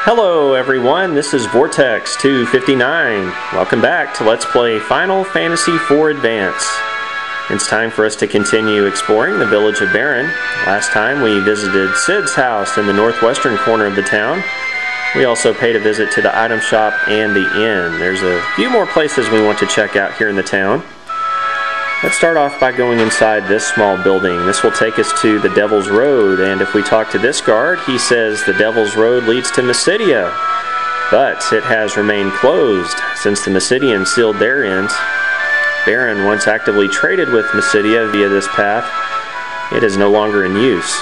Hello everyone, this is Vortex259. Welcome back to Let's Play Final Fantasy IV Advance. It's time for us to continue exploring the village of Baron. Last time we visited Cid's house in the northwestern corner of the town. We also paid a visit to the item shop and the inn. There's a few more places we want to check out here in the town. Let's start off by going inside this small building. This will take us to the Devil's Road, and if we talk to this guard, he says the Devil's Road leads to Mysidia, but it has remained closed since the Mysidians sealed their ends. Baron once actively traded with Mysidia via this path. It is no longer in use.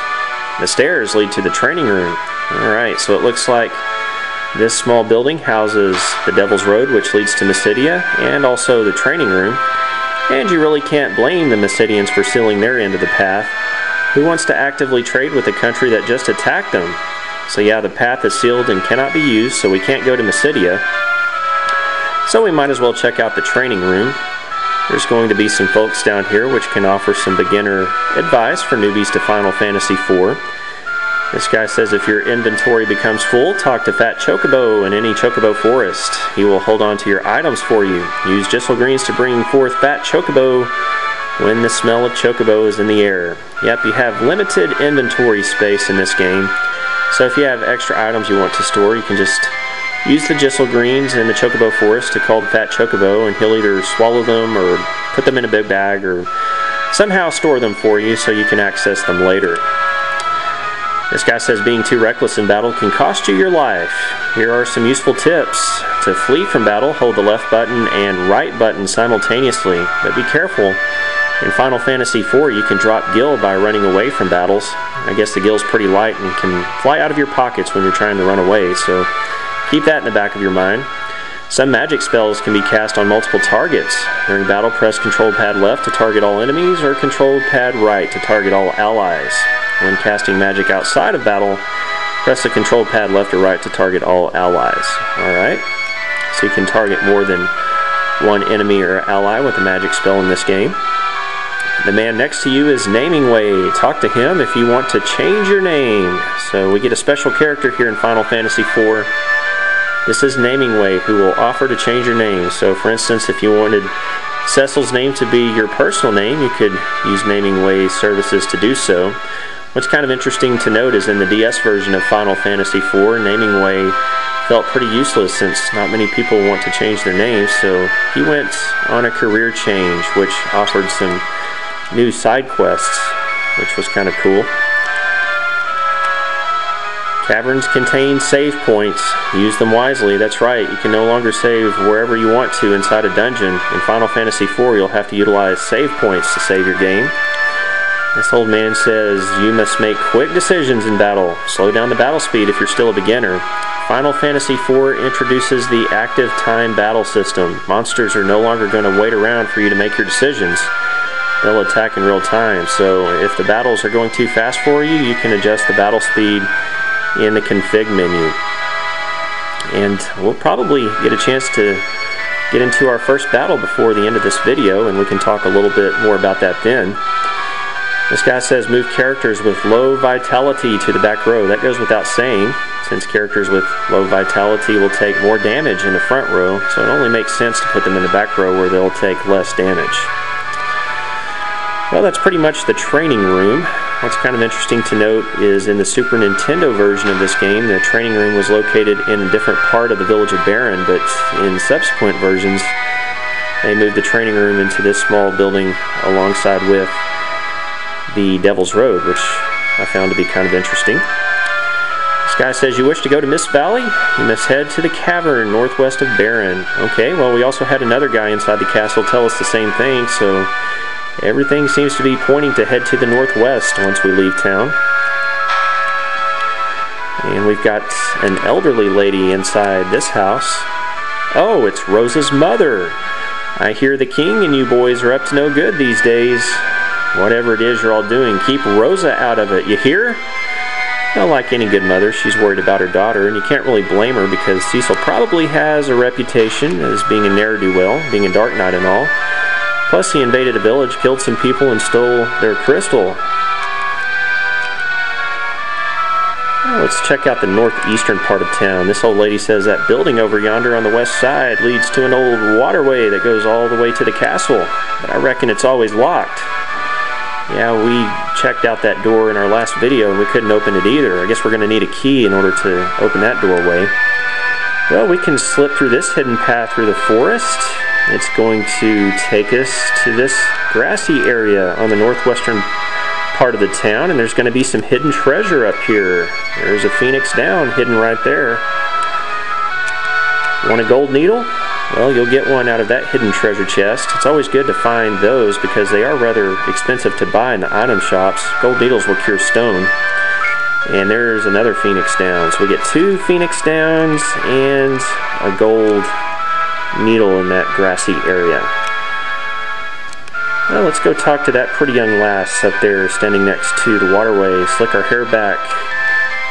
The stairs lead to the training room. Alright, so it looks like this small building houses the Devil's Road, which leads to Mysidia, and also the training room. And you really can't blame the Mysidians for sealing their end of the path. Who wants to actively trade with a country that just attacked them? So yeah, the path is sealed and cannot be used, so we can't go to Mysidia. So we might as well check out the training room. There's going to be some folks down here which can offer some beginner advice for newbies to Final Fantasy IV. This guy says if your inventory becomes full, talk to Fat Chocobo in any Chocobo forest. He will hold on to your items for you. Use Gissel Greens to bring forth Fat Chocobo when the smell of Chocobo is in the air. Yep, you have limited inventory space in this game. So if you have extra items you want to store, you can just use the Gissel Greens in the Chocobo forest to call the Fat Chocobo, and he'll either swallow them or put them in a big bag or somehow store them for you so you can access them later. This guy says being too reckless in battle can cost you your life. Here are some useful tips. To flee from battle, hold the left button and right button simultaneously, but be careful. In Final Fantasy IV, you can drop Gil by running away from battles. I guess the Gil's pretty light and can fly out of your pockets when you're trying to run away, so keep that in the back of your mind. Some magic spells can be cast on multiple targets. During battle, press Control Pad left to target all enemies or Control Pad right to target all allies. When casting magic outside of battle, press the Control Pad left or right to target all allies. Alright, so you can target more than one enemy or ally with a magic spell in this game. The man next to you is Namingway. Talk to him if you want to change your name. So we get a special character here in Final Fantasy IV. This is Namingway, who will offer to change your name. So for instance, if you wanted Cecil's name to be your personal name, you could use Namingway's services to do so. What's kind of interesting to note is in the DS version of Final Fantasy IV, Namingway felt pretty useless since not many people want to change their names, so he went on a career change, which offered some new side quests, which was kind of cool. Caverns contain save points. Use them wisely. That's right, you can no longer save wherever you want to inside a dungeon. In Final Fantasy IV, you'll have to utilize save points to save your game. This old man says you must make quick decisions in battle. Slow down the battle speed if you're still a beginner. Final Fantasy IV introduces the active time battle system. Monsters are no longer going to wait around for you to make your decisions. They'll attack in real time, so if the battles are going too fast for you, you can adjust the battle speed in the config menu. And we'll probably get a chance to get into our first battle before the end of this video, and we can talk a little bit more about that then. This guy says move characters with low vitality to the back row. That goes without saying, since characters with low vitality will take more damage in the front row, so it only makes sense to put them in the back row where they'll take less damage. Well, that's pretty much the training room. What's kind of interesting to note is in the Super Nintendo version of this game, the training room was located in a different part of the village of Baron, but in subsequent versions, they moved the training room into this small building alongside with the Devil's Road, which I found to be kind of interesting. This guy says you wish to go to Mist Valley? You must head to the cavern northwest of Baron. Okay, well we also had another guy inside the castle tell us the same thing, so everything seems to be pointing to head to the northwest once we leave town. And we've got an elderly lady inside this house. Oh, it's Rosa's mother. I hear the king and you boys are up to no good these days. Whatever it is you're all doing, keep Rosa out of it, you hear? Well, like any good mother, she's worried about her daughter, and you can't really blame her because Cecil probably has a reputation as being a ne'er-do-well, being a Dark Knight and all. Plus, he invaded a village, killed some people, and stole their crystal. Let's check out the northeastern part of town. This old lady says that building over yonder on the west side leads to an old waterway that goes all the way to the castle, but I reckon it's always locked. Yeah, we checked out that door in our last video and we couldn't open it either. I guess we're going to need a key in order to open that doorway. Well, we can slip through this hidden path through the forest. It's going to take us to this grassy area on the northwestern part of the town, and there's going to be some hidden treasure up here. There's a phoenix down hidden right there. Want a gold needle? Well, you'll get one out of that hidden treasure chest. It's always good to find those because they are rather expensive to buy in the item shops. Gold needles will cure stone. And there's another phoenix down. So we get 2 phoenix downs and a gold needle in that grassy area. Well, let's go talk to that pretty young lass up there standing next to the waterway. Slick our hair back,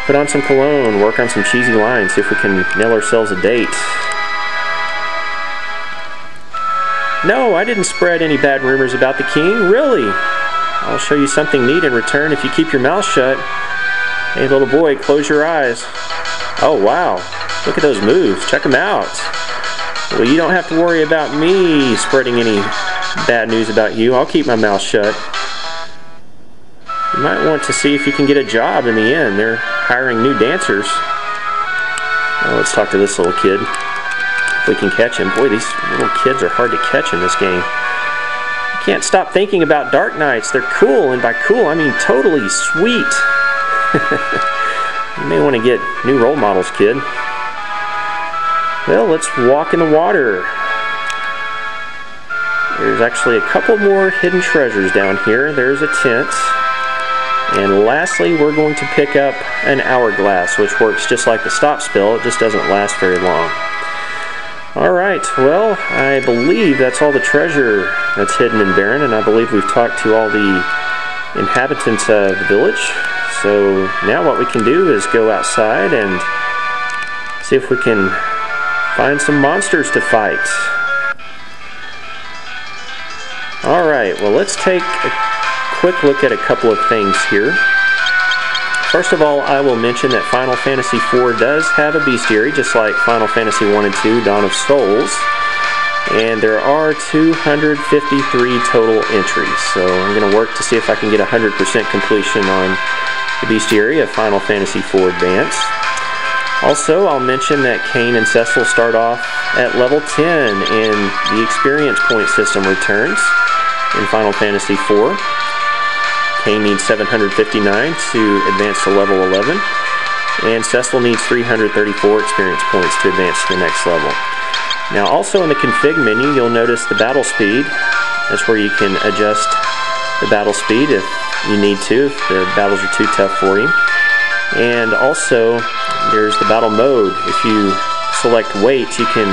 put on some cologne, work on some cheesy lines, see if we can nail ourselves a date. No, I didn't spread any bad rumors about the king, really. I'll show you something neat in return if you keep your mouth shut. Hey, little boy, close your eyes. Oh, wow. Look at those moves. Check them out. Well, you don't have to worry about me spreading any bad news about you. I'll keep my mouth shut. You might want to see if you can get a job in the inn. They're hiring new dancers. Well, let's talk to this little kid. If we can catch him. Boy, these little kids are hard to catch in this game. You can't stop thinking about Dark Knights. They're cool, and by cool, I mean totally sweet. You may want to get new role models, kid. Well, let's walk in the water. There's actually a couple more hidden treasures down here. There's a tent. And lastly, we're going to pick up an hourglass, which works just like the stop spell. It just doesn't last very long. Alright, well, I believe that's all the treasure that's hidden in Baron, and I believe we've talked to all the inhabitants of the village. So now what we can do is go outside and see if we can find some monsters to fight. Alright, well, let's take a quick look at a couple of things here. First of all, I will mention that Final Fantasy IV does have a bestiary, just like Final Fantasy I and II, Dawn of Souls. And there are 253 total entries, so I'm going to work to see if I can get 100% completion on the bestiary of Final Fantasy IV Advance. Also, I'll mention that Kain and Cecil start off at level 10, and the experience point system returns in Final Fantasy IV. Kain needs 759 to advance to level 11, and Cecil needs 334 experience points to advance to the next level. Now, also in the config menu, you'll notice the battle speed. That's where you can adjust the battle speed if you need to, if the battles are too tough for you. And also, there's the battle mode. If you select wait, you can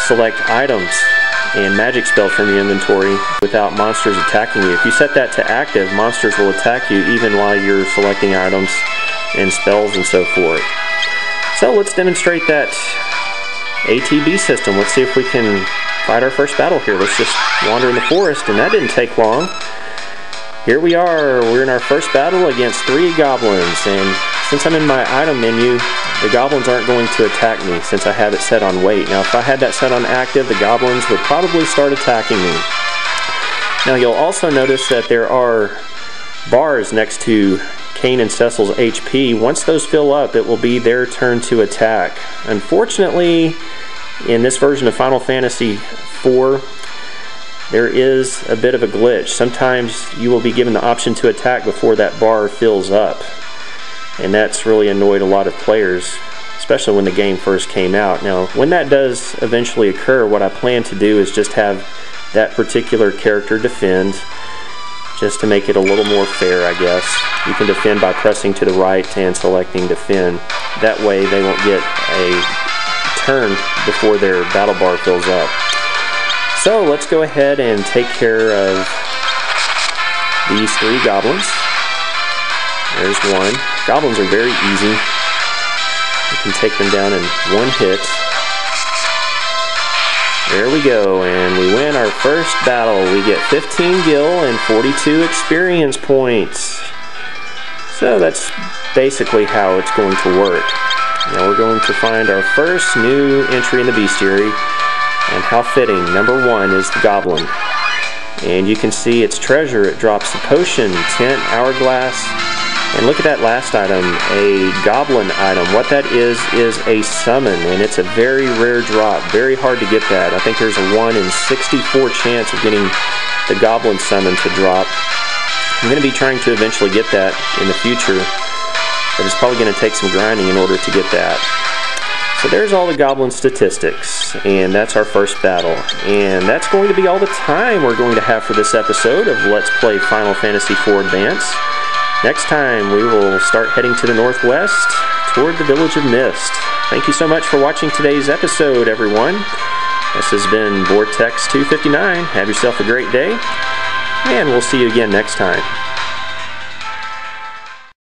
select items and magic spells from your inventory without monsters attacking you. If you set that to active, monsters will attack you even while you're selecting items and spells and so forth. So let's demonstrate that ATB system. Let's see if we can fight our first battle here. Let's just wander in the forest, and that didn't take long. Here we are. We're in our first battle against 3 goblins, and since I'm in my item menu, the goblins aren't going to attack me since I have it set on wait. Now, if I had that set on active, the goblins would probably start attacking me. Now, you'll also notice that there are bars next to Kain and Cecil's HP. Once those fill up, it will be their turn to attack. Unfortunately, in this version of Final Fantasy IV, there is a bit of a glitch. Sometimes you will be given the option to attack before that bar fills up. And that's really annoyed a lot of players, especially when the game first came out. Now, when that does eventually occur, what I plan to do is just have that particular character defend, just to make it a little more fair, I guess. You can defend by pressing to the right and selecting defend. That way they won't get a turn before their battle bar fills up. So let's go ahead and take care of these 3 goblins. There's one. Goblins are very easy. You can take them down in 1 hit. There we go, and we win our first battle. We get 15 gil and 42 experience points. So that's basically how it's going to work. Now we're going to find our first new entry in the bestiary, and how fitting. Number 1 is the Goblin. And you can see its treasure. It drops the potion, tent, hourglass, and look at that last item, a Goblin item. What that is a summon, and it's a very rare drop. Very hard to get that. I think there's a 1 in 64 chance of getting the Goblin summon to drop. I'm going to be trying to eventually get that in the future, but it's probably going to take some grinding in order to get that. So there's all the Goblin statistics, and that's our first battle. And that's going to be all the time we're going to have for this episode of Let's Play Final Fantasy IV Advance. Next time we will start heading to the northwest toward the Village of Mist. Thank you so much for watching today's episode, everyone. This has been Vortex 259. Have yourself a great day, and we'll see you again next time.